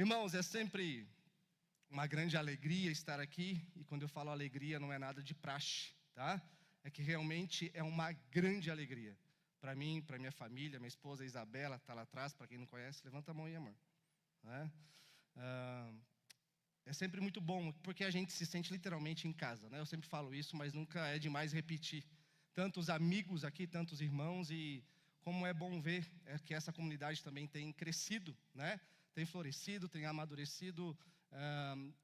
Irmãos, é sempre uma grande alegria estar aqui, e quando eu falo alegria não é nada de praxe, tá? É que realmente é uma grande alegria. Para mim, para minha família, minha esposa Isabela está lá atrás, para quem não conhece, levanta a mão aí, amor. É sempre muito bom, porque a gente se sente literalmente em casa, né? Eu sempre falo isso, mas nunca é demais repetir. Tantos amigos aqui, tantos irmãos, e como é bom ver que essa comunidade também tem crescido, né? Tem florescido, tem amadurecido,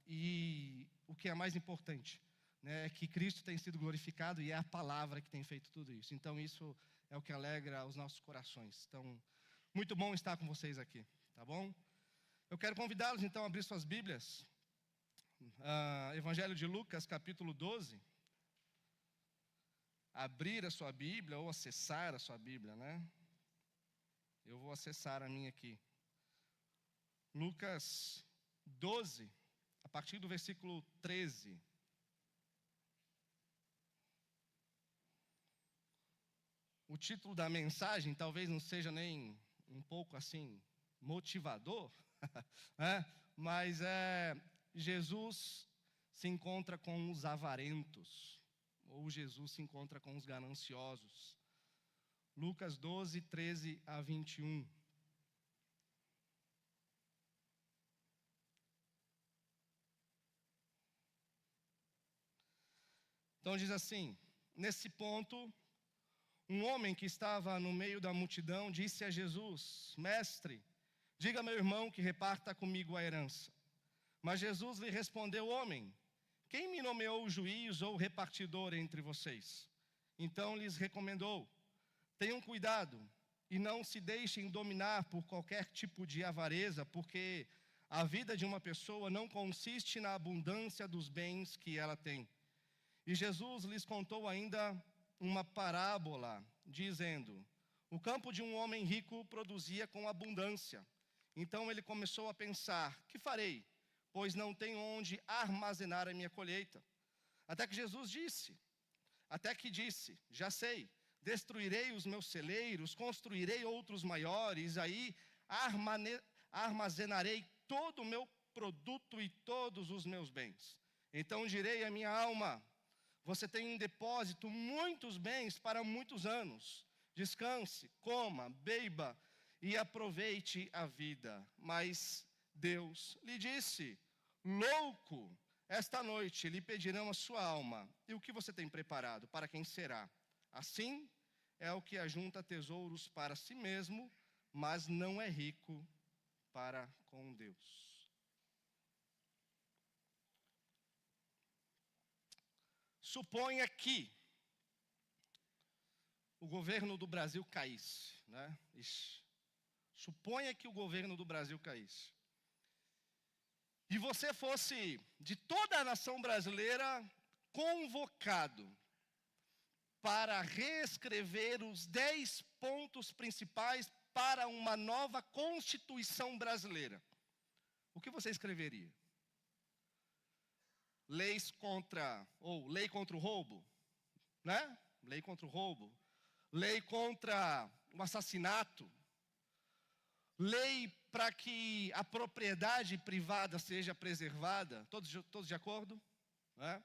e o que é mais importante, né, é que Cristo tem sido glorificado e é a palavra que tem feito tudo isso. Então isso é o que alegra os nossos corações. Então, muito bom estar com vocês aqui, tá bom? Eu quero convidá-los então a abrir suas Bíblias. Evangelho de Lucas, capítulo 12. Abrir a sua Bíblia ou acessar a sua Bíblia, né? Eu vou acessar a minha aqui. Lucas 12, a partir do versículo 13. O título da mensagem talvez não seja nem um pouco assim motivador, mas Jesus se encontra com os avarentos, ou Jesus se encontra com os gananciosos. Lucas 12, 13 a 21. Então diz assim: nesse ponto, um homem que estava no meio da multidão disse a Jesus: Mestre, diga a meu irmão que reparta comigo a herança. Mas Jesus lhe respondeu: Homem, quem me nomeou juiz ou repartidor entre vocês? Então lhes recomendou: Tenham cuidado e não se deixem dominar por qualquer tipo de avareza, porque a vida de uma pessoa não consiste na abundância dos bens que ela tem. E Jesus lhes contou ainda uma parábola, dizendo: o campo de um homem rico produzia com abundância. Então ele começou a pensar: que farei? Pois não tenho onde armazenar a minha colheita. Até que disse: já sei, destruirei os meus celeiros, construirei outros maiores, aí armazenarei todo o meu produto e todos os meus bens. Então direi à minha alma: você tem em depósito muitos bens para muitos anos. Descanse, coma, beba e aproveite a vida. Mas Deus lhe disse: louco, esta noite lhe pedirão a sua alma. E o que você tem preparado? Para quem será? Assim é o que ajunta tesouros para si mesmo, mas não é rico para com Deus. Suponha que o governo do Brasil caísse, né? Suponha que o governo do Brasil caísse. E você fosse, de toda a nação brasileira, convocado para reescrever os 10 pontos principais para uma nova Constituição brasileira. O que você escreveria? Lei contra o roubo, né? Lei contra o roubo. Lei contra o assassinato. Lei para que a propriedade privada seja preservada. Todos de acordo? Né?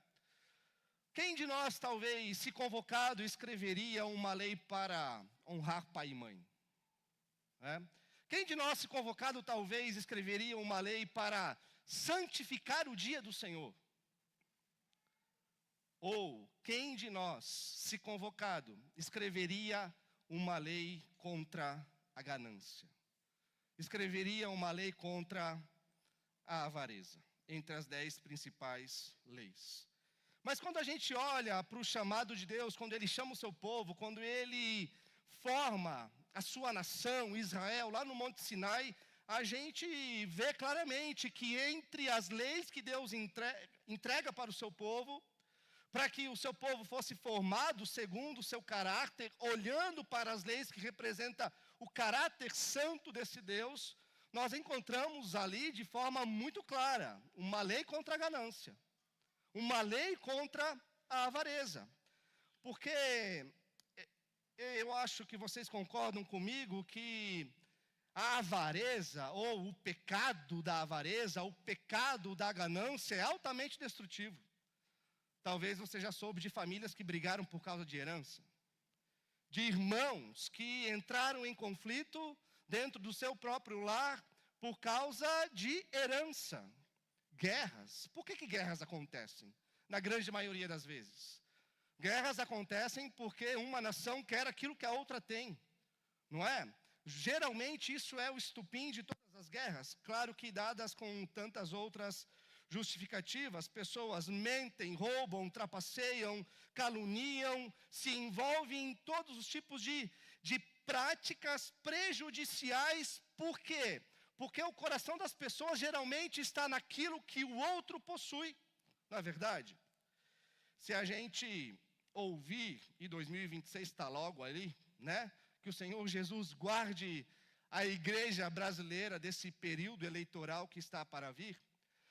Quem de nós, talvez, se convocado, escreveria uma lei para honrar pai e mãe? Né? Quem de nós, se convocado, talvez, escreveria uma lei para santificar o dia do Senhor? Ou quem de nós, se convocado, escreveria uma lei contra a ganância? Escreveria uma lei contra a avareza, entre as 10 principais leis. Mas quando a gente olha para o chamado de Deus, quando Ele chama o seu povo, quando Ele forma a sua nação, Israel, lá no Monte Sinai, a gente vê claramente que entre as leis que Deus entrega para o seu povo, para que o seu povo fosse formado segundo o seu caráter, olhando para as leis que representam o caráter santo desse Deus, nós encontramos ali de forma muito clara uma lei contra a ganância, uma lei contra a avareza. Porque eu acho que vocês concordam comigo que A avareza, ou o pecado da avareza, o pecado da ganância é altamente destrutivo. Talvez você já soube de famílias que brigaram por causa de herança. De irmãos que entraram em conflito dentro do seu próprio lar por causa de herança. Guerras. Por que guerras acontecem? Na grande maioria das vezes. Guerras acontecem porque uma nação quer aquilo que a outra tem. Não é? Geralmente isso é o estupim de todas as guerras. Claro que dadas com tantas outras justificativas, pessoas mentem, roubam, trapaceiam, caluniam, se envolvem em todos os tipos de práticas prejudiciais. Por quê? Porque o coração das pessoas geralmente está naquilo que o outro possui. Não é verdade? Se a gente ouvir, e 2026 está logo ali, né? Que o Senhor Jesus guarde a igreja brasileira desse período eleitoral que está para vir.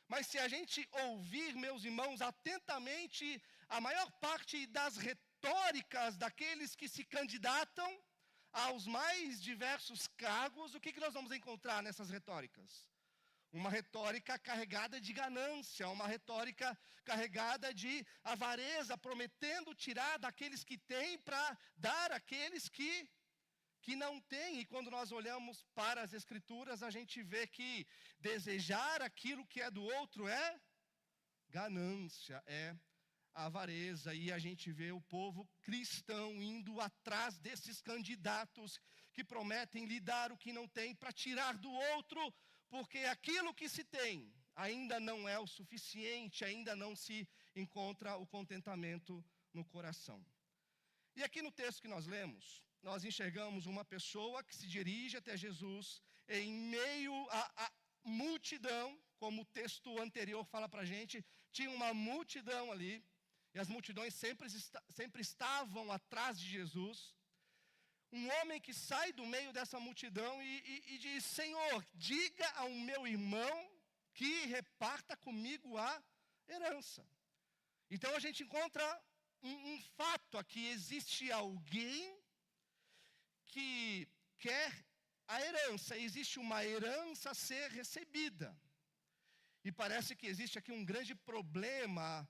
Mas se a gente ouvir, meus irmãos, atentamente a maior parte das retóricas daqueles que se candidatam aos mais diversos cargos, o que nós vamos encontrar nessas retóricas? Uma retórica carregada de ganância, uma retórica carregada de avareza, prometendo tirar daqueles que têm para dar àqueles que não têm. E quando nós olhamos para as Escrituras, a gente vê que desejar aquilo que é do outro é ganância, é avareza. E a gente vê o povo cristão indo atrás desses candidatos que prometem lhe dar o que não tem para tirar do outro, porque aquilo que se tem ainda não é o suficiente, ainda não se encontra o contentamento no coração. E aqui no texto que nós lemos, nós enxergamos uma pessoa que se dirige até Jesus em meio à multidão, como o texto anterior fala para a gente, tinha uma multidão ali, e as multidões sempre estavam atrás de Jesus. Um homem que sai do meio dessa multidão e diz: Senhor, diga ao meu irmão que reparta comigo a herança. Então a gente encontra um fato aqui: existe alguém que quer a herança, existe uma herança a ser recebida. E parece que existe aqui um grande problema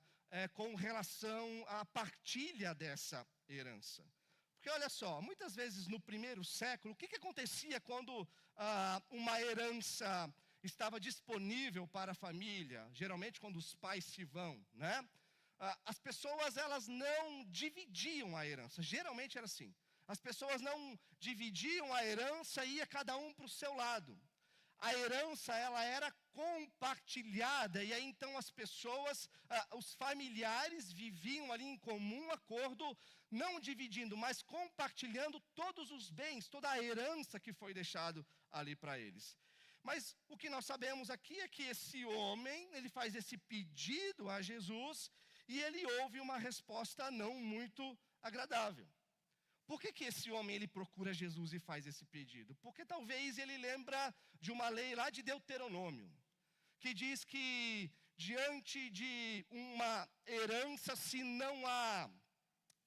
com relação à partilha dessa herança. Porque olha só, muitas vezes no primeiro século, o que acontecia quando uma herança estava disponível para a família? Geralmente quando os pais se vão, né? As pessoas, elas não dividiam a herança, geralmente era assim. As pessoas não dividiam a herança e ia cada um para o seu lado. A herança, ela era compartilhada, e aí então as pessoas, os familiares viviam ali em comum acordo, não dividindo, mas compartilhando todos os bens, toda a herança que foi deixado ali para eles. Mas o que nós sabemos aqui é que esse homem, ele faz esse pedido a Jesus, e ele ouve uma resposta não muito agradável. Por que esse homem ele procura Jesus e faz esse pedido? Porque talvez ele lembra de uma lei lá de Deuteronômio, que diz que diante de uma herança, se não há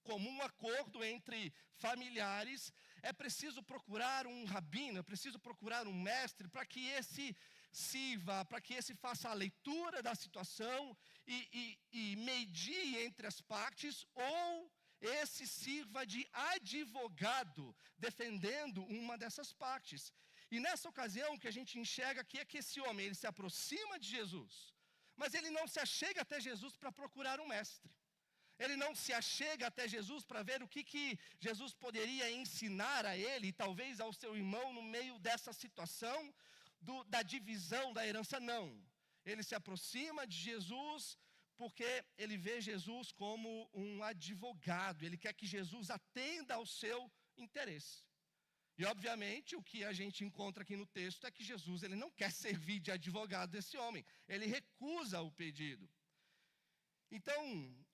comum acordo entre familiares, é preciso procurar um rabino, é preciso procurar um mestre para que esse sirva, para que esse faça a leitura da situação e medie entre as partes, ou esse sirva de advogado, defendendo uma dessas partes. E nessa ocasião, o que a gente enxerga aqui é que esse homem, ele se aproxima de Jesus, mas ele não se achega até Jesus para procurar um mestre. Ele não se achega até Jesus para ver o que Jesus poderia ensinar a ele, e talvez ao seu irmão, no meio dessa situação da divisão da herança, não. Ele se aproxima de Jesus porque ele vê Jesus como um advogado, ele quer que Jesus atenda ao seu interesse. E obviamente o que a gente encontra aqui no texto é que Jesus, ele não quer servir de advogado desse homem, ele recusa o pedido. Então,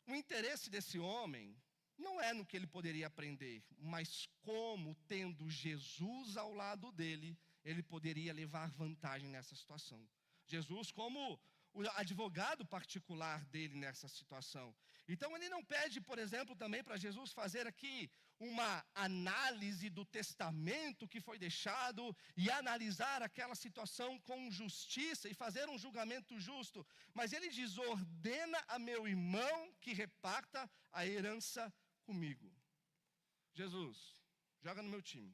o interesse desse homem não é no que ele poderia aprender, mas como, tendo Jesus ao lado dele, ele poderia levar vantagem nessa situação. Jesus como o advogado particular dele nessa situação. Então ele não pede, por exemplo, também para Jesus fazer aqui uma análise do testamento que foi deixado e analisar aquela situação com justiça e fazer um julgamento justo. Mas ele diz: ordena a meu irmão que reparta a herança comigo. Jesus, joga no meu time,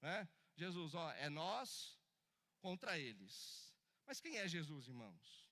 né? Jesus, é nós contra eles. Mas quem é Jesus, irmãos?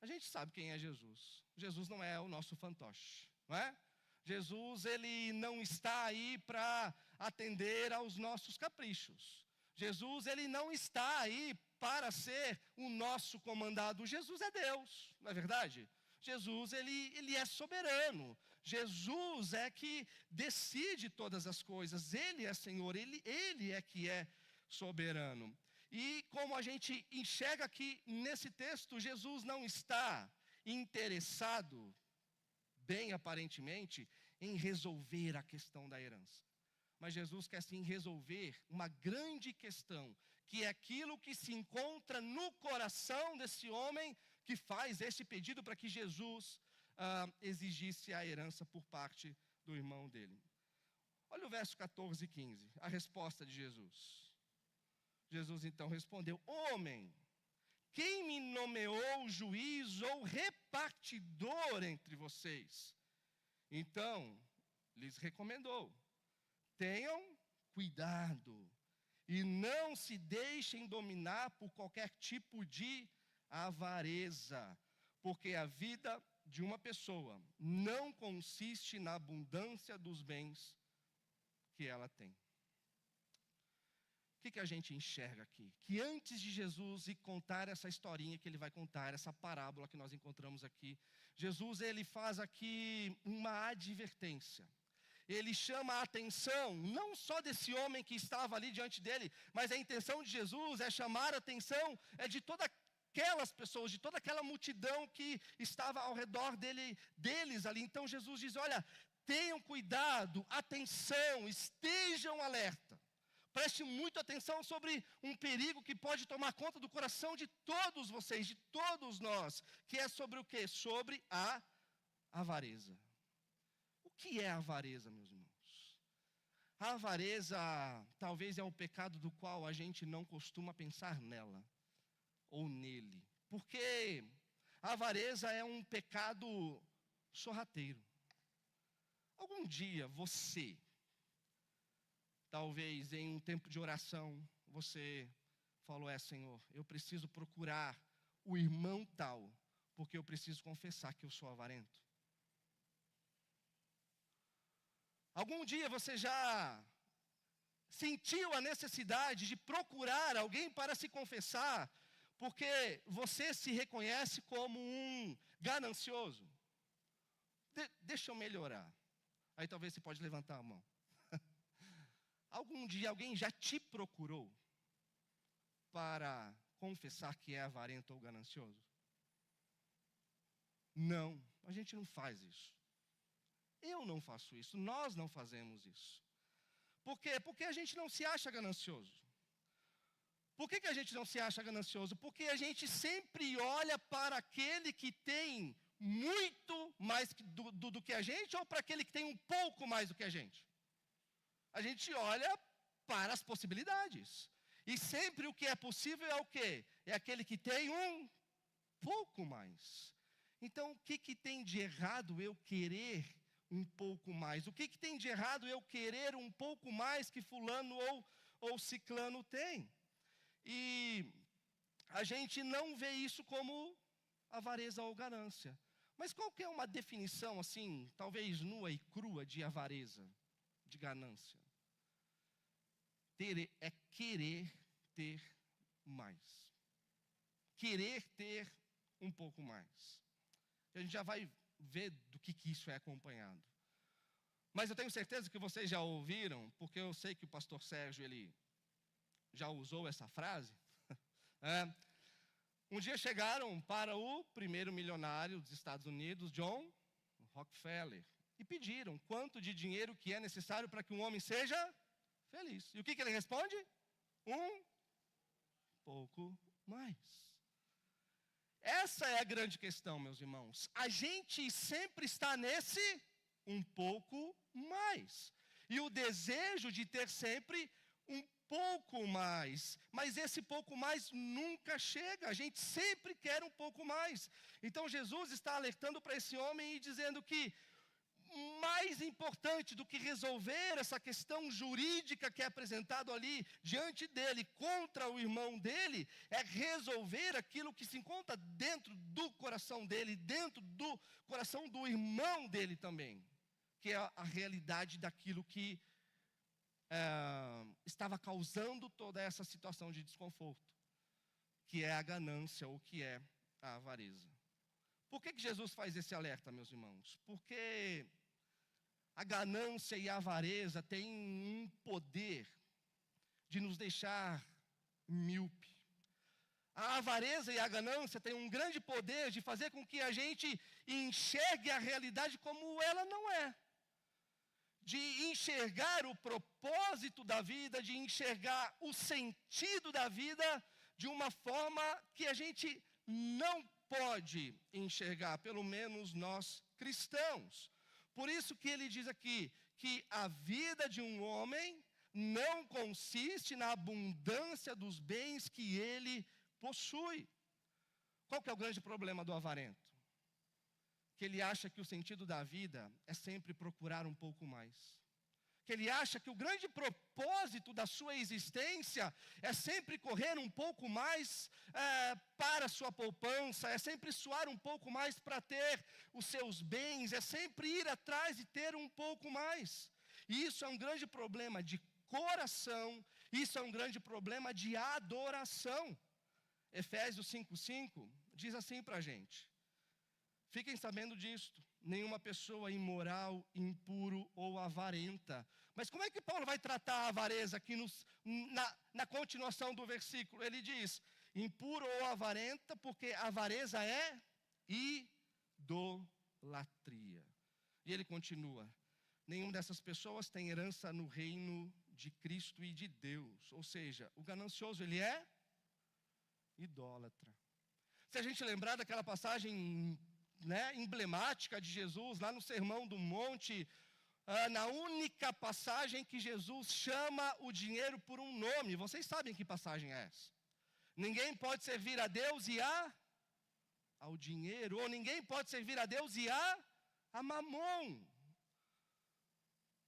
A gente sabe quem é Jesus. Jesus não é o nosso fantoche, não é? Jesus, ele não está aí para atender aos nossos caprichos. Jesus, ele não está aí para ser o nosso comandado. Jesus é Deus, não é verdade? Jesus, ele é soberano. Jesus é que decide todas as coisas. Ele é Senhor, ele é que é soberano. E como a gente enxerga aqui nesse texto, Jesus não está interessado, bem aparentemente, em resolver a questão da herança. Mas Jesus quer sim resolver uma grande questão, que é aquilo que se encontra no coração desse homem que faz esse pedido para que Jesus exigisse a herança por parte do irmão dele. Olha o verso 14 e 15, a resposta de Jesus. Jesus então respondeu: homem, quem me nomeou juiz ou repartidor entre vocês? Então, lhes recomendou: tenham cuidado e não se deixem dominar por qualquer tipo de avareza, porque a vida de uma pessoa não consiste na abundância dos bens que ela tem. O que a gente enxerga aqui? Que antes de Jesus ir contar essa historinha que ele vai contar, essa parábola que nós encontramos aqui, Jesus, ele faz aqui uma advertência. Ele chama a atenção, não só desse homem que estava ali diante dele, mas a intenção de Jesus é chamar a atenção de todas aquelas pessoas, de toda aquela multidão que estava ao redor deles ali. Então Jesus diz: olha, tenham cuidado, atenção, estejam alerta. Preste muita atenção sobre um perigo que pode tomar conta do coração de todos vocês, de todos nós, que é sobre o quê? Sobre a avareza. O que é a avareza, meus irmãos? A avareza talvez é um pecado do qual a gente não costuma pensar nela, ou nele. Porque a avareza é um pecado sorrateiro. Algum dia você, talvez em um tempo de oração, você falou: Senhor, eu preciso procurar o irmão tal, porque eu preciso confessar que eu sou avarento. Algum dia você já sentiu a necessidade de procurar alguém para se confessar, porque você se reconhece como um ganancioso? Deixa eu melhorar. Aí talvez você pode levantar a mão. Algum dia alguém já te procurou para confessar que é avarento ou ganancioso? Não, a gente não faz isso. Eu não faço isso, nós não fazemos isso. Por quê? Porque a gente não se acha ganancioso. Por que a gente não se acha ganancioso? Porque a gente sempre olha para aquele que tem muito mais do que a gente, ou para aquele que tem um pouco mais do que a gente? A gente olha para as possibilidades. E sempre o que é possível é o quê? É aquele que tem um pouco mais. Então, o que tem de errado eu querer um pouco mais? O que tem de errado eu querer um pouco mais que fulano ou ciclano tem? E a gente não vê isso como avareza ou ganância. Mas qual que é uma definição, assim, talvez nua e crua de avareza, de ganância? É querer ter mais. Querer ter um pouco mais. A gente já vai ver do que isso é acompanhado. Mas eu tenho certeza que vocês já ouviram, porque eu sei que o pastor Sérgio, ele já usou essa frase. Um dia chegaram para o primeiro milionário dos Estados Unidos, John Rockefeller, e pediram quanto de dinheiro que é necessário para que um homem seja feliz. E o que ele responde? Um pouco mais. Essa é a grande questão, meus irmãos. A gente sempre está nesse um pouco mais. E o desejo de ter sempre um pouco mais. Mas esse pouco mais nunca chega. A gente sempre quer um pouco mais. Então Jesus está alertando para esse homem e dizendo que mais importante do que resolver essa questão jurídica que é apresentado ali diante dele contra o irmão dele, é resolver aquilo que se encontra dentro do coração dele, dentro do coração do irmão dele também, que é a realidade daquilo que estava causando toda essa situação de desconforto, que é a ganância ou que é a avareza. Por que Jesus faz esse alerta, meus irmãos? Porque a ganância e a avareza têm um poder de nos deixar míope. A avareza e a ganância têm um grande poder de fazer com que a gente enxergue a realidade como ela não é. De enxergar o propósito da vida, de enxergar o sentido da vida de uma forma que a gente não pode enxergar, pelo menos nós cristãos. Por isso que ele diz aqui que a vida de um homem não consiste na abundância dos bens que ele possui. Qual que é o grande problema do avarento? Que ele acha que o sentido da vida é sempre procurar um pouco mais. Que ele acha que o grande propósito da sua existência é sempre correr um pouco mais para a sua poupança, é sempre suar um pouco mais para ter os seus bens, é sempre ir atrás e ter um pouco mais. E isso é um grande problema de coração, isso é um grande problema de adoração. Efésios 5:5 diz assim para a gente: fiquem sabendo disto, nenhuma pessoa imoral, impuro ou avarenta. Mas como é que Paulo vai tratar a avareza aqui na continuação do versículo? Ele diz, impuro ou avarenta, porque avareza é idolatria. E ele continua, nenhuma dessas pessoas tem herança no reino de Cristo e de Deus. Ou seja, o ganancioso, ele é idólatra. Se a gente lembrar daquela passagem emblemática de Jesus, lá no Sermão do Monte, na única passagem que Jesus chama o dinheiro por um nome. Vocês sabem que passagem é essa? Ninguém pode servir a Deus e ao dinheiro, ou ninguém pode servir a Deus e a mamon.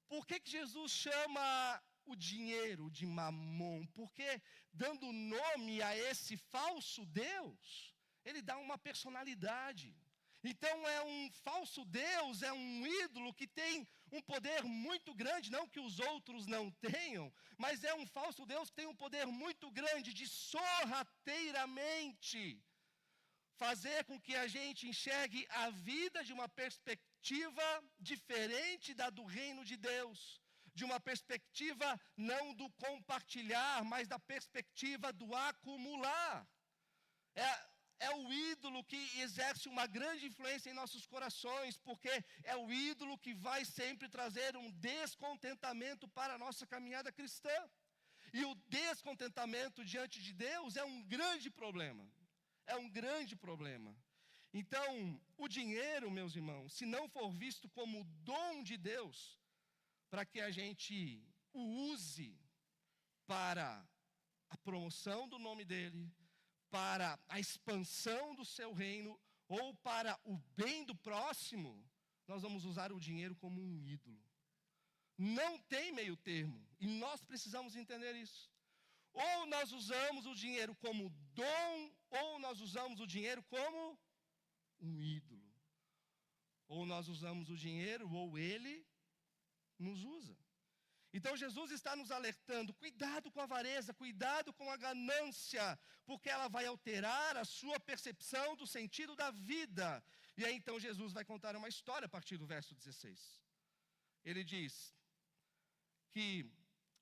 Por que Jesus chama o dinheiro de mamon? Porque dando nome a esse falso Deus, ele dá uma personalidade. Então é um falso Deus, é um ídolo que tem um poder muito grande, não que os outros não tenham, mas é um falso Deus que tem um poder muito grande de sorrateiramente fazer com que a gente enxergue a vida de uma perspectiva diferente da do reino de Deus, de uma perspectiva não do compartilhar, mas da perspectiva do acumular. É o ídolo que exerce uma grande influência em nossos corações, porque é o ídolo que vai sempre trazer um descontentamento para a nossa caminhada cristã. E o descontentamento diante de Deus é um grande problema. É um grande problema. Então, o dinheiro, meus irmãos, se não for visto como dom de Deus, para que a gente o use para a promoção do nome dele, para a expansão do seu reino, ou para o bem do próximo, nós vamos usar o dinheiro como um ídolo. Não tem meio termo, e nós precisamos entender isso. Ou nós usamos o dinheiro como dom, ou nós usamos o dinheiro como um ídolo. Ou nós usamos o dinheiro, ou ele nos usa. Então Jesus está nos alertando, cuidado com a avareza, cuidado com a ganância, porque ela vai alterar a sua percepção do sentido da vida. E aí então Jesus vai contar uma história a partir do verso 16. Ele diz que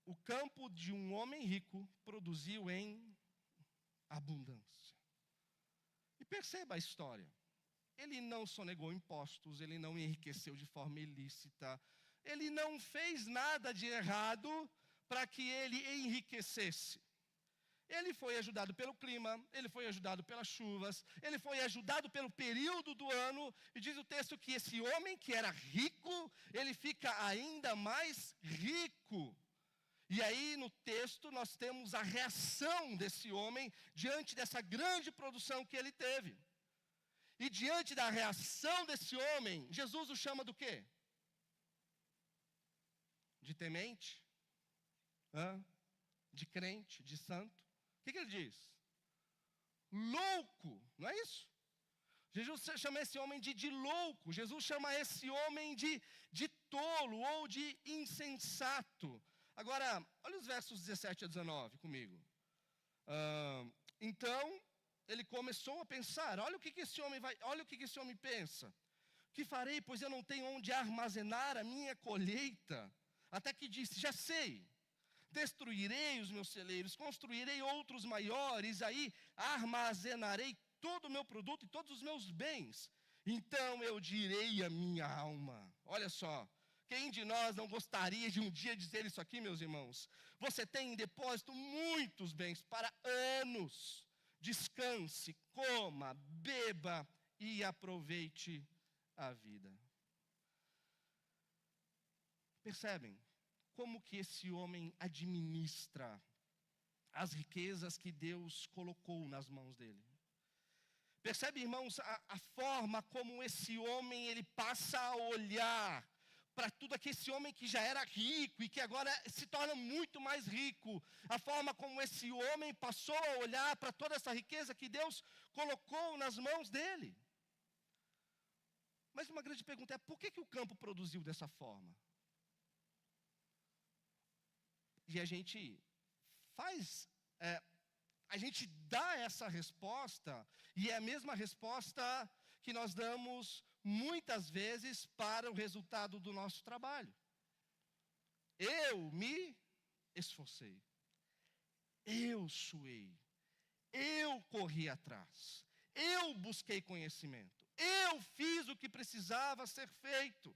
o campo de um homem rico produziu em abundância. E perceba a história. Ele não sonegou impostos, ele não enriqueceu de forma ilícita, ele não fez nada de errado para que ele enriquecesse. Ele foi ajudado pelo clima, ele foi ajudado pelas chuvas, ele foi ajudado pelo período do ano, e diz o texto que esse homem que era rico, ele fica ainda mais rico. E aí no texto nós temos a reação desse homem diante dessa grande produção que ele teve. E diante da reação desse homem, Jesus o chama do quê? De temente? De crente, de santo? O que ele diz? Louco, não é isso? Jesus chama esse homem de louco. Jesus chama esse homem de tolo ou de insensato. Agora, olha os versos 17 a 19 comigo. Então, ele começou a pensar, olha o que esse homem pensa. Que farei, pois eu não tenho onde armazenar a minha colheita? Até que disse, já sei. Destruirei os meus celeiros, construirei outros maiores, aí armazenarei todo o meu produto e todos os meus bens. Então eu direi à minha alma, olha só, quem de nós não gostaria de um dia dizer isso aqui, meus irmãos? Você tem em depósito muitos bens para anos. Descanse, coma, beba e aproveite a vida. Percebem? Como que esse homem administra as riquezas que Deus colocou nas mãos dele? Percebe, irmãos, a forma como esse homem ele passa a olhar para tudo aquele esse homem que já era rico e que agora se torna muito mais rico. A forma como esse homem passou a olhar para toda essa riqueza que Deus colocou nas mãos dele. Mas uma grande pergunta é, por que o campo produziu dessa forma? E a gente a gente dá essa resposta, e é a mesma resposta que nós damos muitas vezes para o resultado do nosso trabalho. Eu me esforcei, eu suei, eu corri atrás, eu busquei conhecimento, eu fiz o que precisava ser feito.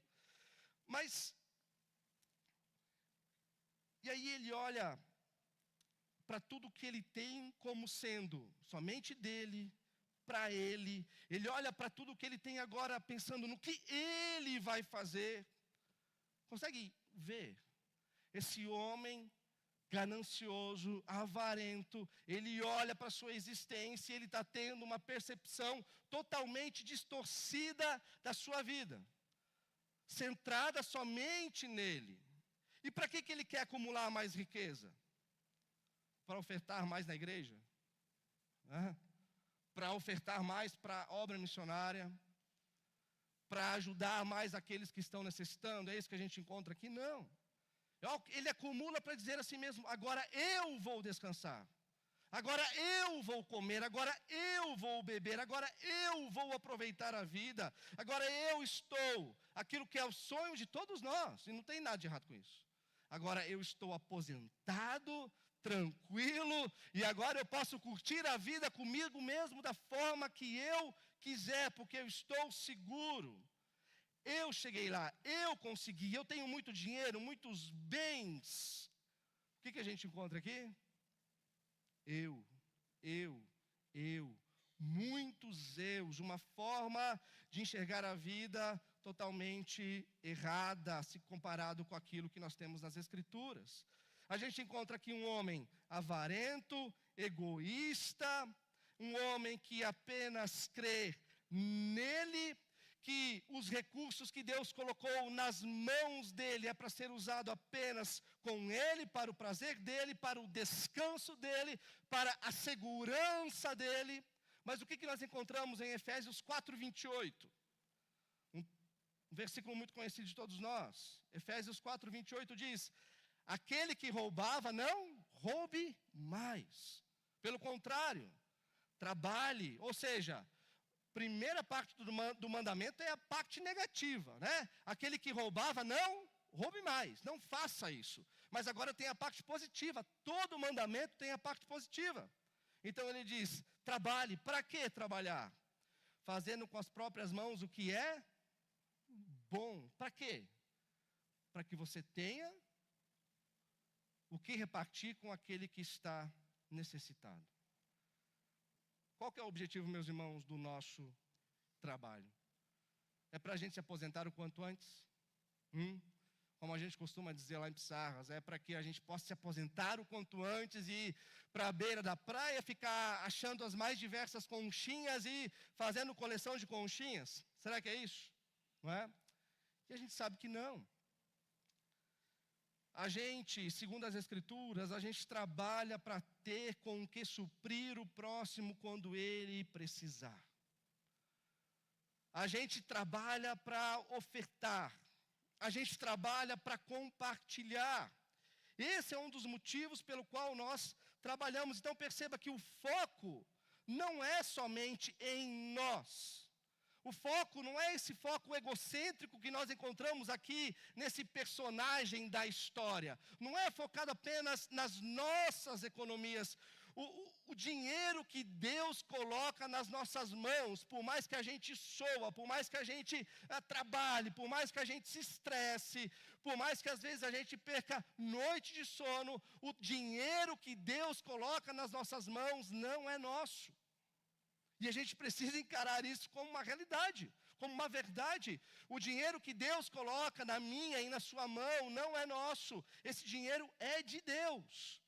Mas e aí ele olha para tudo que ele tem como sendo somente dele, para ele. Ele olha para tudo que ele tem agora pensando no que ele vai fazer. Consegue ver? Esse homem ganancioso, avarento, ele olha para a sua existência e ele está tendo uma percepção totalmente distorcida da sua vida. Centrada somente nele. E para que ele quer acumular mais riqueza? Para ofertar mais na igreja? Para ofertar mais para a obra missionária? Para ajudar mais aqueles que estão necessitando? É isso que a gente encontra aqui? Não. Ele acumula para dizer a si mesmo, agora eu vou descansar. Agora eu vou comer, agora eu vou beber, agora eu vou aproveitar a vida. Agora eu estou, aquilo que é o sonho de todos nós, e não tem nada de errado com isso. Agora eu estou aposentado, tranquilo, e agora eu posso curtir a vida comigo mesmo da forma que eu quiser, porque eu estou seguro. Eu cheguei lá, eu consegui, eu tenho muito dinheiro, muitos bens. O que a gente encontra aqui? Eu, muitos eus, uma forma de enxergar a vida totalmente errada, se comparado com aquilo que nós temos nas Escrituras. A gente encontra aqui um homem avarento, egoísta, um homem que apenas crê nele, que os recursos que Deus colocou nas mãos dele é para ser usado apenas com ele, para o prazer dele, para o descanso dele, para a segurança dele. Mas o que nós encontramos em Efésios 4:28? Um versículo muito conhecido de todos nós. Efésios 4:28 diz, aquele que roubava, não roube mais. Pelo contrário, trabalhe, ou seja, primeira parte do mandamento é a parte negativa, né? Aquele que roubava, não roube mais, não faça isso. Mas agora tem a parte positiva, todo mandamento tem a parte positiva. Então ele diz, trabalhe, para que trabalhar? Fazendo com as próprias mãos o que é bom, para quê? Para que você tenha o que repartir com aquele que está necessitado. Qual que é o objetivo, meus irmãos, do nosso trabalho? É para a gente se aposentar o quanto antes? Como a gente costuma dizer lá em Pissarras, é para que a gente possa se aposentar o quanto antes e ir para a beira da praia, ficar achando as mais diversas conchinhas e fazendo coleção de conchinhas? Será que é isso? Não é? E a gente sabe que não. A gente, segundo as Escrituras, a gente trabalha para ter com o que suprir o próximo quando ele precisar. A gente trabalha para ofertar. A gente trabalha para compartilhar. Esse é um dos motivos pelo qual nós trabalhamos. Então perceba que o foco não é somente em nós. O foco não é esse foco egocêntrico que nós encontramos aqui nesse personagem da história. Não é focado apenas nas nossas economias. O dinheiro que Deus coloca nas nossas mãos, por mais que a gente soa, por mais que a gente trabalhe, por mais que a gente se estresse, por mais que às vezes a gente perca noite de sono, o dinheiro que Deus coloca nas nossas mãos não é nosso. E a gente precisa encarar isso como uma realidade, como uma verdade. O dinheiro que Deus coloca na minha e na sua mão não é nosso. Esse dinheiro é de Deus.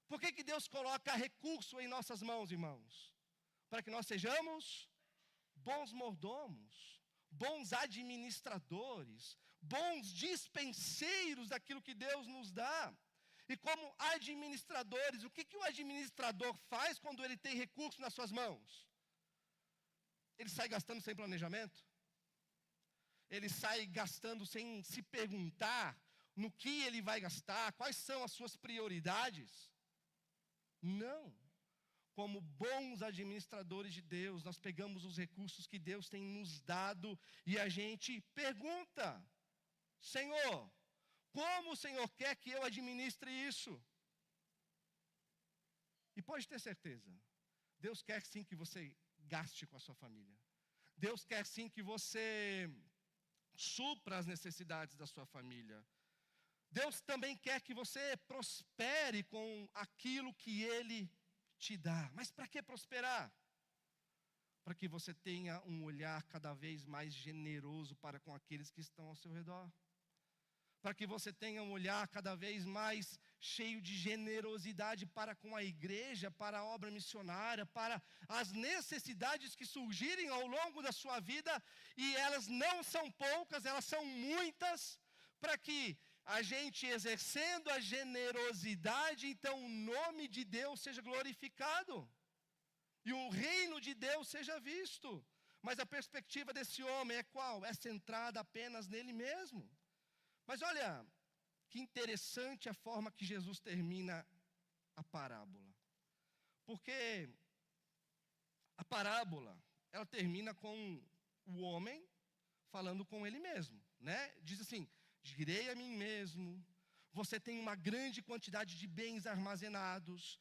Por que Deus coloca recurso em nossas mãos, irmãos? Para que nós sejamos bons mordomos, bons administradores, bons dispenseiros daquilo que Deus nos dá. E como administradores, o que o administrador faz quando ele tem recurso nas suas mãos? Ele sai gastando sem planejamento? Ele sai gastando sem se perguntar no que ele vai gastar, quais são as suas prioridades? Não. Como bons administradores de Deus, nós pegamos os recursos que Deus tem nos dado e a gente pergunta: Senhor, como o Senhor quer que eu administre isso? E pode ter certeza, Deus quer sim que você gaste com a sua família. Deus quer sim que você supra as necessidades da sua família. Deus também quer que você prospere com aquilo que Ele te dá. Mas para que prosperar? Para que você tenha um olhar cada vez mais generoso para com aqueles que estão ao seu redor. Para que você tenha um olhar cada vez mais cheio de generosidade para com a igreja, para a obra missionária, para as necessidades que surgirem ao longo da sua vida, e elas não são poucas, elas são muitas, para que a gente exercendo a generosidade, então o nome de Deus seja glorificado, e o reino de Deus seja visto. Mas a perspectiva desse homem é qual? É centrada apenas nele mesmo. Mas olha, que interessante a forma que Jesus termina a parábola. Porque a parábola, ela termina com o homem falando com ele mesmo, né? Diz assim: direi a mim mesmo, você tem uma grande quantidade de bens armazenados,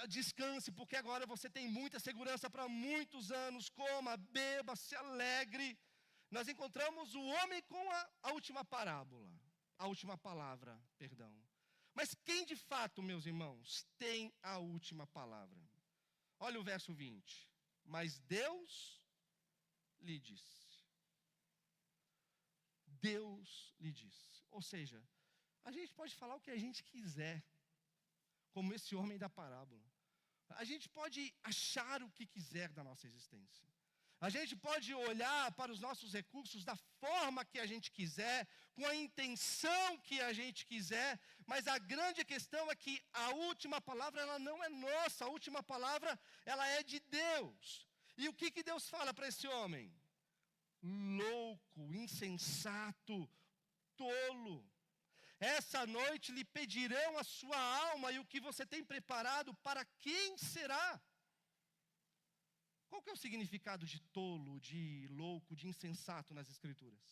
descanse, porque agora você tem muita segurança para muitos anos, coma, beba, se alegre. Nós encontramos o homem com a última parábola. A última palavra, perdão. Mas quem de fato, meus irmãos, tem a última palavra? Olha o verso 20. Mas Deus lhe disse. Deus lhe disse. Ou seja, a gente pode falar o que a gente quiser, como esse homem da parábola. A gente pode achar o que quiser da nossa existência. A gente pode olhar para os nossos recursos da forma que a gente quiser, com a intenção que a gente quiser, mas a grande questão é que a última palavra ela não é nossa, a última palavra ela é de Deus. E o que Deus fala para esse homem? Louco, insensato, tolo. Essa noite lhe pedirão a sua alma e o que você tem preparado, para quem será? Qual que é o significado de tolo, de louco, de insensato nas Escrituras?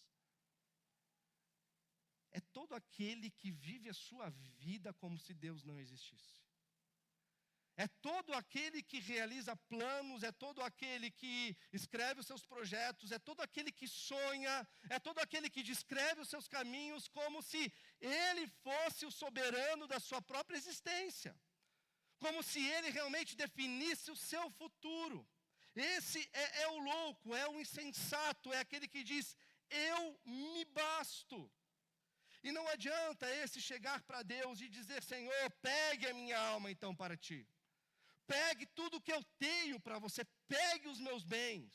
É todo aquele que vive a sua vida como se Deus não existisse. É todo aquele que realiza planos, é todo aquele que escreve os seus projetos, é todo aquele que sonha, é todo aquele que descreve os seus caminhos como se ele fosse o soberano da sua própria existência. como se ele realmente definisse o seu futuro. Esse é o louco, é o insensato, é aquele que diz, eu me basto. E não adianta esse chegar para Deus e dizer, Senhor, pegue a minha alma então para ti. Pegue tudo que eu tenho para você, pegue os meus bens.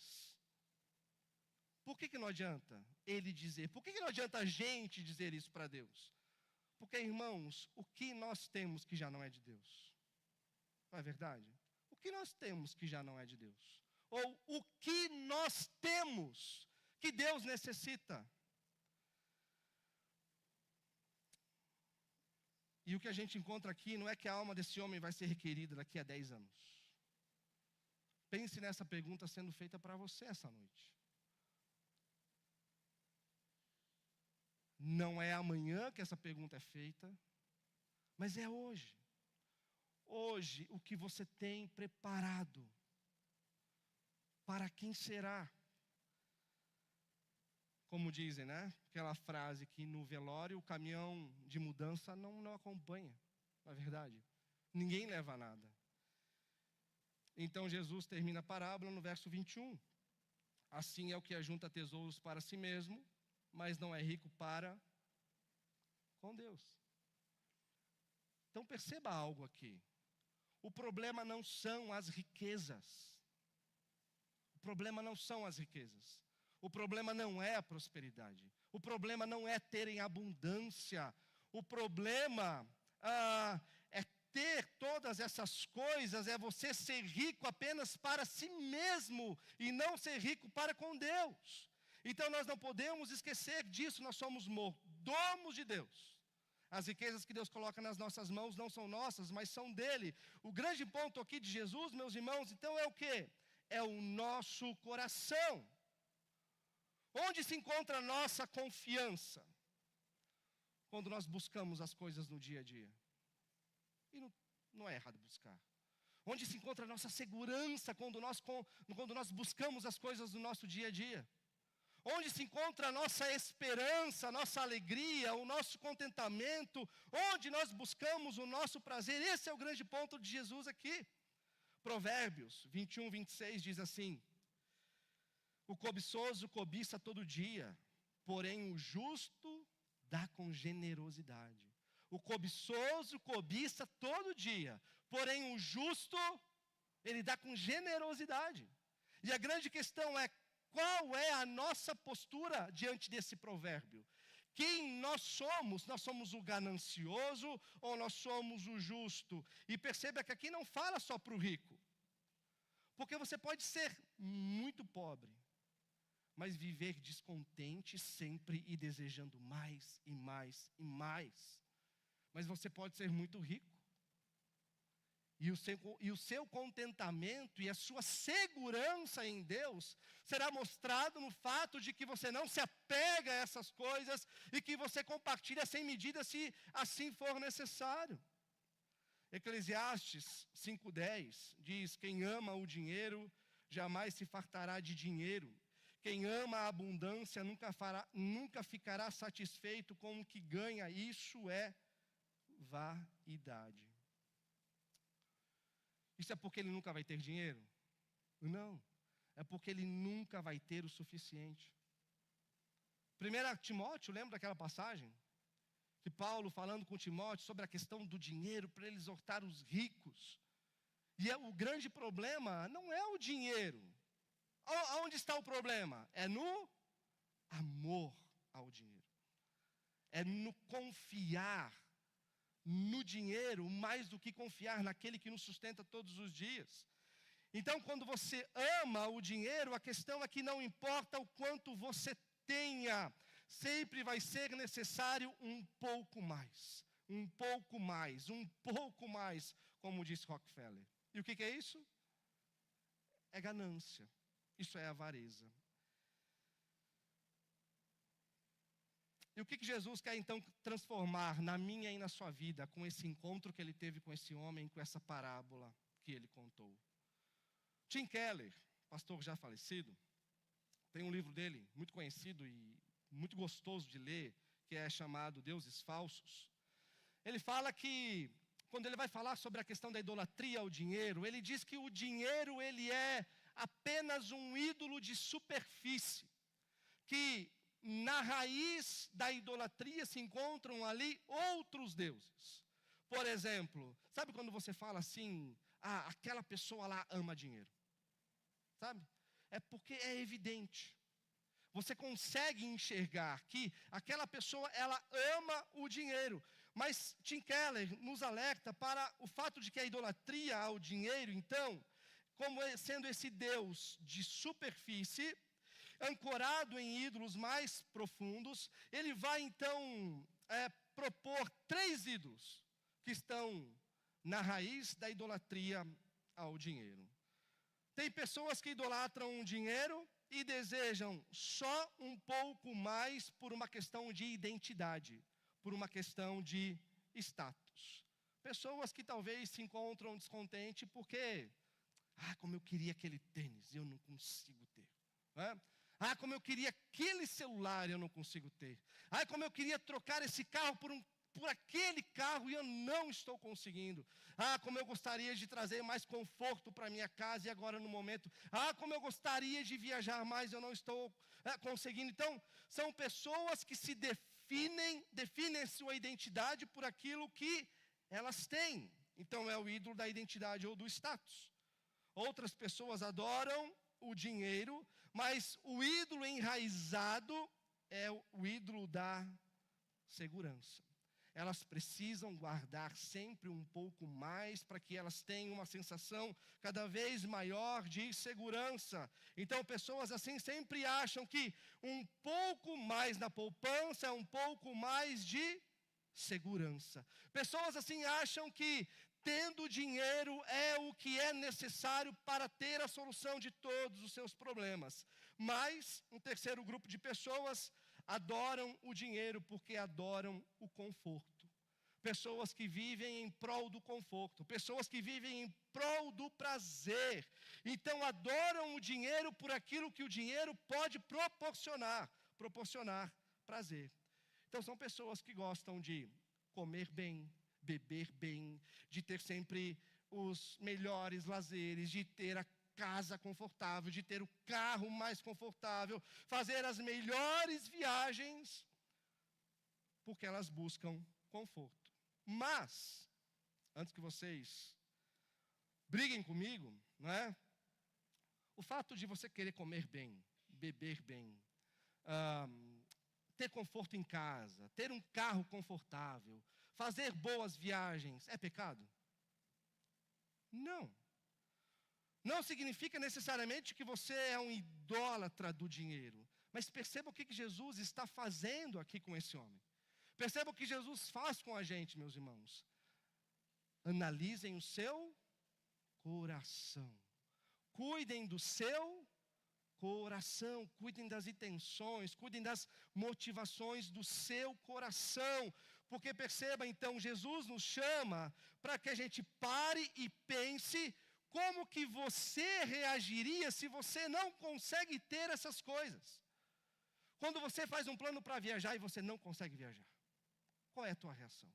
Por que não adianta ele dizer? Por que não adianta a gente dizer isso para Deus? Porque, irmãos, o que nós temos que já não é de Deus? Não é verdade? O que nós temos que já não é de Deus? Ou o que nós temos que Deus necessita? E o que a gente encontra aqui não é que a alma desse homem vai ser requerida daqui a 10 anos. Pense nessa pergunta sendo feita para você essa noite. Não é amanhã que essa pergunta é feita, mas é hoje. Hoje, o que você tem preparado, para quem será? Como dizem, né? Aquela frase que no velório o caminhão de mudança não acompanha, não é verdade? Ninguém leva nada. Então Jesus termina a parábola no verso 21. Assim é o que ajunta tesouros para si mesmo, mas não é rico para com Deus. Então perceba algo aqui. O problema não são as riquezas. O problema não são as riquezas. O problema não é a prosperidade. O problema não é ter em abundância. O problema é ter todas essas coisas, é você ser rico apenas para si mesmo e não ser rico para com Deus. Então nós não podemos esquecer disso, nós somos mordomos de Deus. As riquezas que Deus coloca nas nossas mãos não são nossas, mas são dele. O grande ponto aqui de Jesus, meus irmãos, então é o quê? É o nosso coração. Onde se encontra a nossa confiança? Quando nós buscamos as coisas no dia a dia. E não é errado buscar. Onde se encontra a nossa segurança quando nós buscamos as coisas do nosso dia a dia? Onde se encontra a nossa esperança, a nossa alegria, o nosso contentamento? Onde nós buscamos o nosso prazer? Esse é o grande ponto de Jesus aqui. Provérbios 21, 26 diz assim: o cobiçoso cobiça todo dia, porém o justo dá com generosidade. O cobiçoso cobiça todo dia, porém o justo, ele dá com generosidade. E a grande questão é, qual é a nossa postura diante desse provérbio? Quem nós somos? Nós somos o ganancioso ou nós somos o justo? E perceba que aqui não fala só para o rico. Porque você pode ser muito pobre, mas viver descontente sempre e desejando mais e mais e mais. Mas você pode ser muito rico. E o seu contentamento e a sua segurança em Deus será mostrado no fato de que você não se apega a essas coisas e que você compartilha sem medida se assim for necessário. Eclesiastes 5:10 diz: quem ama o dinheiro jamais se fartará de dinheiro. Quem ama a abundância nunca ficará satisfeito com o que ganha. Isso é vaidade. Isso é porque ele nunca vai ter dinheiro? Não. É porque ele nunca vai ter o suficiente. 1 Timóteo, lembra daquela passagem? Que Paulo falando com Timóteo sobre a questão do dinheiro para ele exortar os ricos. E o grande problema não é o dinheiro. Aonde está o problema? É no amor ao dinheiro. É no confiar no dinheiro mais do que confiar naquele que nos sustenta todos os dias. Então, quando você ama o dinheiro, a questão é que não importa o quanto você tenha, sempre vai ser necessário um pouco mais. Um pouco mais, um pouco mais, como disse Rockefeller. E o que é isso? É ganância. Isso é avareza. E o que Jesus quer então transformar na minha e na sua vida com esse encontro que ele teve com esse homem, com essa parábola que ele contou? Tim Keller, pastor já falecido, tem um livro dele muito conhecido e muito gostoso de ler, que é chamado Deuses Falsos. Ele fala que quando ele vai falar sobre a questão da idolatria ao dinheiro, ele diz que o dinheiro ele é apenas um ídolo de superfície, que na raiz da idolatria se encontram ali outros deuses. Por exemplo, sabe quando você fala assim, aquela pessoa lá ama dinheiro? Sabe? É porque é evidente. Você consegue enxergar que aquela pessoa, ela ama o dinheiro. Mas Tim Keller nos alerta para o fato de que a idolatria ao dinheiro, então, como sendo esse Deus de superfície, ancorado em ídolos mais profundos, ele vai então propor 3 ídolos que estão na raiz da idolatria ao dinheiro. Tem pessoas que idolatram o dinheiro e desejam só um pouco mais por uma questão de identidade, por uma questão de status. Pessoas que talvez se encontram descontentes porque, como eu queria aquele tênis, eu não consigo ter. Né? Como eu queria aquele celular, eu não consigo ter. Como eu queria trocar esse carro por aquele carro e eu não estou conseguindo. Como eu gostaria de trazer mais conforto para minha casa e agora no momento. Como eu gostaria de viajar mais, eu não estou conseguindo. Então, são pessoas que se definem sua identidade por aquilo que elas têm. Então, é o ídolo da identidade ou do status. Outras pessoas adoram o dinheiro, mas o ídolo enraizado é o ídolo da segurança. Elas precisam guardar sempre um pouco mais para que elas tenham uma sensação cada vez maior de segurança. Então, pessoas assim sempre acham que um pouco mais na poupança é um pouco mais de segurança. Pessoas assim acham que tendo dinheiro é o que é necessário para ter a solução de todos os seus problemas. Mas um terceiro grupo de pessoas adoram o dinheiro porque adoram o conforto. Pessoas que vivem em prol do conforto, pessoas que vivem em prol do prazer. Então adoram o dinheiro por aquilo que o dinheiro pode proporcionar prazer. Então são pessoas que gostam de comer bem, beber bem, de ter sempre os melhores lazeres, de ter a casa confortável, de ter o carro mais confortável, fazer as melhores viagens, porque elas buscam conforto. Mas, antes que vocês briguem comigo, não é? O fato de você querer comer bem, beber bem, ter conforto em casa, ter um carro confortável, fazer boas viagens, é pecado? Não. Não significa necessariamente que você é um idólatra do dinheiro. Mas perceba o que Jesus está fazendo aqui com esse homem. Perceba o que Jesus faz com a gente, meus irmãos. Analisem o seu coração. Cuidem do seu coração, cuidem das intenções, cuidem das motivações do seu coração, porque perceba então, Jesus nos chama para que a gente pare e pense como que você reagiria se você não consegue ter essas coisas. Quando você faz um plano para viajar e você não consegue viajar, qual é a tua reação?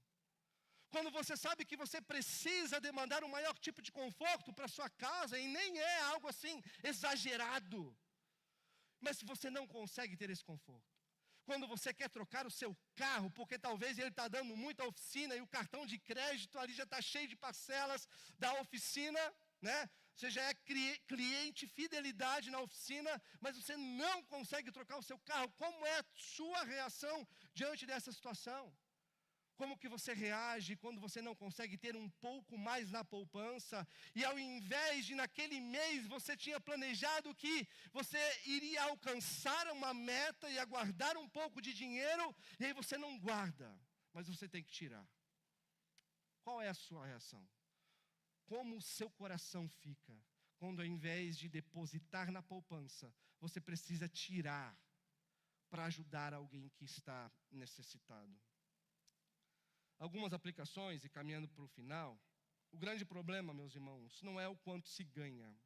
Quando você sabe que você precisa demandar um maior tipo de conforto para sua casa e nem é algo assim exagerado, mas se você não consegue ter esse conforto, quando você quer trocar o seu carro, porque talvez ele está dando muita oficina e o cartão de crédito ali já está cheio de parcelas da oficina, né? Você já é cliente fidelidade na oficina, mas você não consegue trocar o seu carro. Como é a sua reação diante dessa situação? Como que você reage quando você não consegue ter um pouco mais na poupança e ao invés de naquele mês você tinha planejado que você iria alcançar uma meta e aguardar um pouco de dinheiro e aí você não guarda, mas você tem que tirar? Qual é a sua reação? Como o seu coração fica quando ao invés de depositar na poupança, você precisa tirar para ajudar alguém que está necessitado? Algumas aplicações, e caminhando para o final, o grande problema, meus irmãos, não é o quanto se ganha,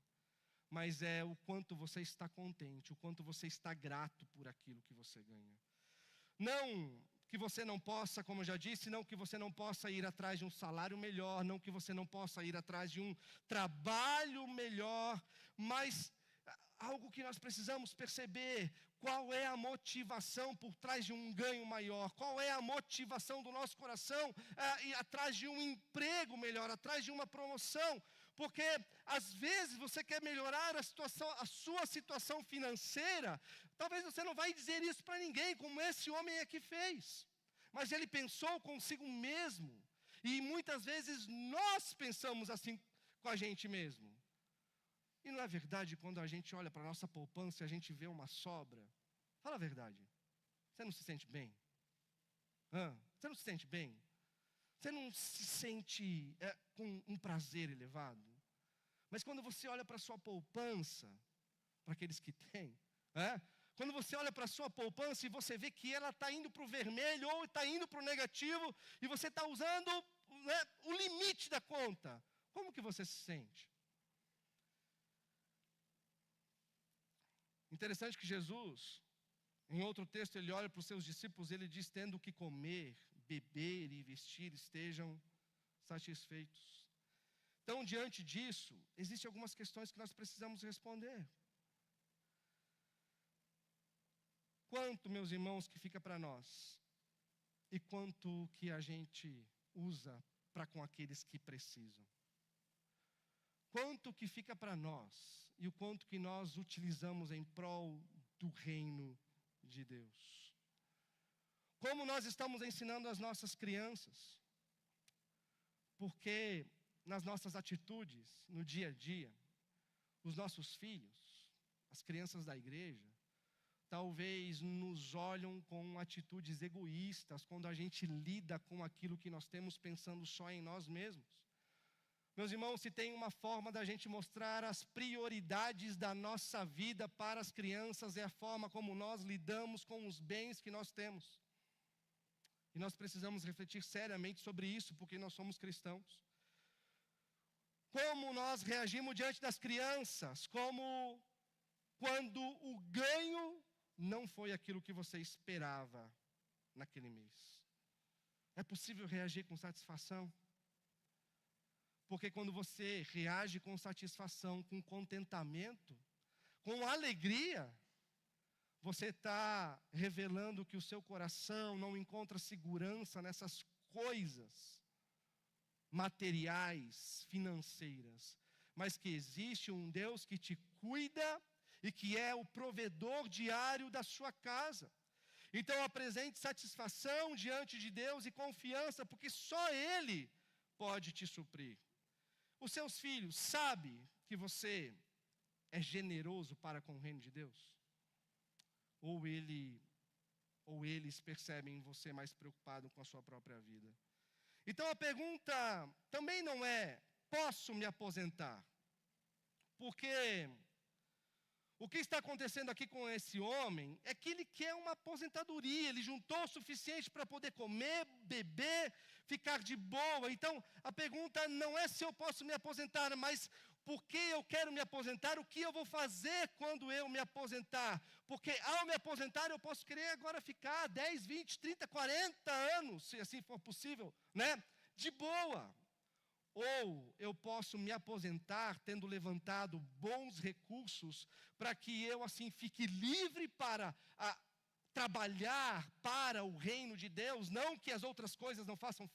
mas é o quanto você está contente, o quanto você está grato por aquilo que você ganha. Não que que você não possa, como eu já disse, não que você não possa ir atrás de um salário melhor, não que você não possa ir atrás de um trabalho melhor, mas algo que nós precisamos perceber: qual é a motivação por trás de um ganho maior? Qual é a motivação do nosso coração ir atrás de um emprego melhor, atrás de uma promoção? Porque às vezes você quer melhorar a sua situação financeira. Talvez você não vai dizer isso para ninguém, como esse homem aqui fez. Mas ele pensou consigo mesmo. E muitas vezes nós pensamos assim com a gente mesmo. E não é verdade, quando a gente olha para a nossa poupança e a gente vê uma sobra? Fala a verdade. Você não se sente bem? Você não se sente bem? Você não se sente com um prazer elevado? Mas quando você olha para a sua poupança, para aqueles que têm, quando você olha para a sua poupança e você vê que ela está indo para o vermelho ou está indo para o negativo, e você está usando o limite da conta, como que você se sente? Interessante que Jesus, em outro texto, ele olha para os seus discípulos, ele diz: tendo o que comer, beber e vestir, estejam satisfeitos. Então, diante disso, existem algumas questões que nós precisamos responder. Quanto, meus irmãos, que fica para nós? E quanto que a gente usa para com aqueles que precisam? Quanto que fica para nós? E o quanto que nós utilizamos em prol do reino de Deus? Como nós estamos ensinando as nossas crianças? Porque nas nossas atitudes, no dia a dia, os nossos filhos, as crianças da igreja, talvez nos olham com atitudes egoístas, quando a gente lida com aquilo que nós temos pensando só em nós mesmos. Meus irmãos, se tem uma forma da gente mostrar as prioridades da nossa vida para as crianças, é a forma como nós lidamos com os bens que nós temos. E nós precisamos refletir seriamente sobre isso, porque nós somos cristãos. Como nós reagimos diante das crianças, como quando o ganho não foi aquilo que você esperava naquele mês. É possível reagir com satisfação? Porque quando você reage com satisfação, com contentamento, com alegria, você está revelando que o seu coração não encontra segurança nessas coisas materiais, financeiras, mas que existe um Deus que te cuida e que é o provedor diário da sua casa. Então apresente satisfação diante de Deus e confiança, porque só Ele pode te suprir. Os seus filhos sabem que você é generoso para com o reino de Deus? Ou eles percebem você mais preocupado com a sua própria vida? Então a pergunta também não é: posso me aposentar? Porque o que está acontecendo aqui com esse homem é que ele quer uma aposentadoria, ele juntou o suficiente para poder comer, beber, ficar de boa. Então, a pergunta não é se eu posso me aposentar, mas por que eu quero me aposentar, o que eu vou fazer quando eu me aposentar. Porque ao me aposentar eu posso querer agora ficar 10, 20, 30, 40 anos, se assim for possível, de boa. Ou eu posso me aposentar tendo levantado bons recursos para que eu assim fique livre para trabalhar para o reino de Deus. Não que as outras coisas não façam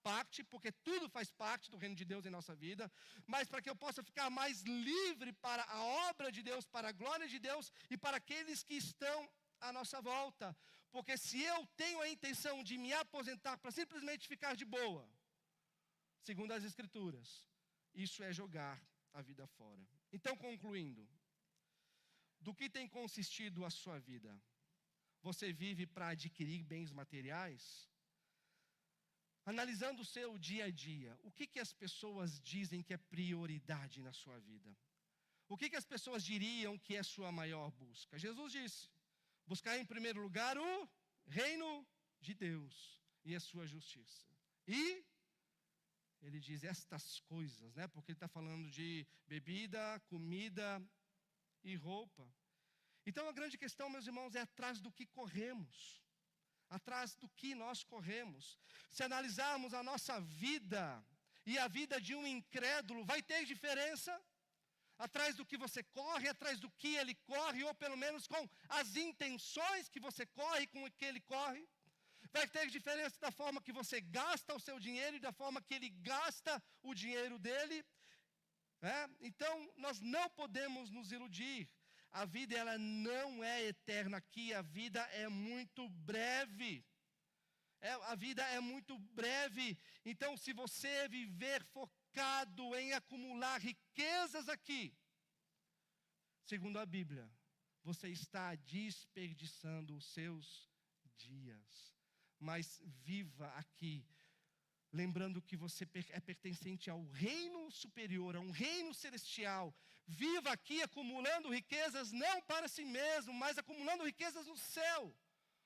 parte, porque tudo faz parte do reino de Deus em nossa vida, mas para que eu possa ficar mais livre para a obra de Deus, para a glória de Deus e para aqueles que estão à nossa volta. Porque se eu tenho a intenção de me aposentar para simplesmente ficar de boa, segundo as Escrituras, isso é jogar a vida fora. Então, concluindo, do que tem consistido a sua vida? Você vive para adquirir bens materiais? Analisando o seu dia a dia, o que as pessoas dizem que é prioridade na sua vida? O que as pessoas diriam que é sua maior busca? Jesus disse: buscar em primeiro lugar o reino de Deus e a sua justiça. E ele diz estas coisas, porque ele está falando de bebida, comida e roupa. Então a grande questão, meus irmãos, é atrás do que corremos. atrás do que nós corremos. Se analisarmos a nossa vida e a vida de um incrédulo, vai ter diferença? Atrás do que você corre, atrás do que ele corre, ou pelo menos com as intenções que você corre, com o que ele corre. Vai ter diferença da forma que você gasta o seu dinheiro e da forma que ele gasta o dinheiro dele. Então, nós não podemos nos iludir. A vida, ela não é eterna aqui, a vida é muito breve. A vida é muito breve. Então, se você viver focado em acumular riquezas aqui, segundo a Bíblia, você está desperdiçando os seus dias. Mas viva aqui, lembrando que você é pertencente ao reino superior, a um reino celestial. Viva aqui acumulando riquezas, não para si mesmo, mas acumulando riquezas no céu,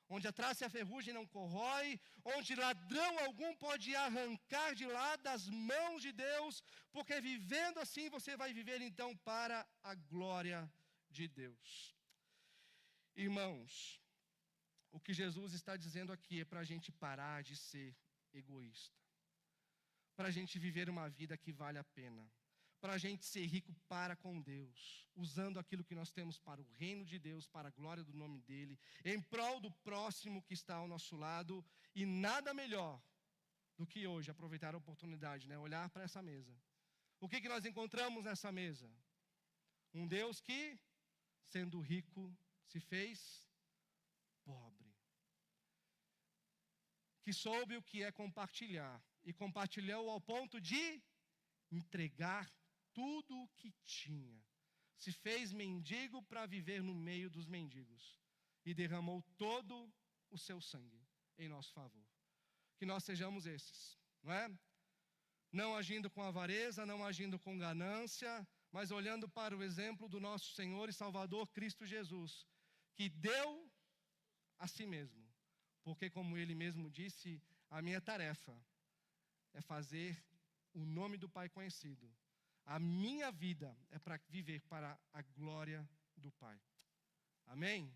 onde a traça e a ferrugem não corrói, onde ladrão algum pode arrancar de lá das mãos de Deus, porque vivendo assim você vai viver então para a glória de Deus. Irmãos, o que Jesus está dizendo aqui é para a gente parar de ser egoísta, para a gente viver uma vida que vale a pena, para a gente ser rico para com Deus, usando aquilo que nós temos para o reino de Deus, para a glória do nome dEle, em prol do próximo que está ao nosso lado, e nada melhor do que hoje aproveitar a oportunidade, olhar para essa mesa. O que nós encontramos nessa mesa? Um Deus que, sendo rico, se fez pobre, que soube o que é compartilhar, e compartilhou ao ponto de entregar tudo o que tinha. Se fez mendigo para viver no meio dos mendigos, e derramou todo o seu sangue em nosso favor. Que nós sejamos esses, não é? Não agindo com avareza, não agindo com ganância, mas olhando para o exemplo do nosso Senhor e Salvador Cristo Jesus, que deu a si mesmo, porque como Ele mesmo disse, a minha tarefa é fazer o nome do Pai conhecido. A minha vida é para viver para a glória do Pai. Amém?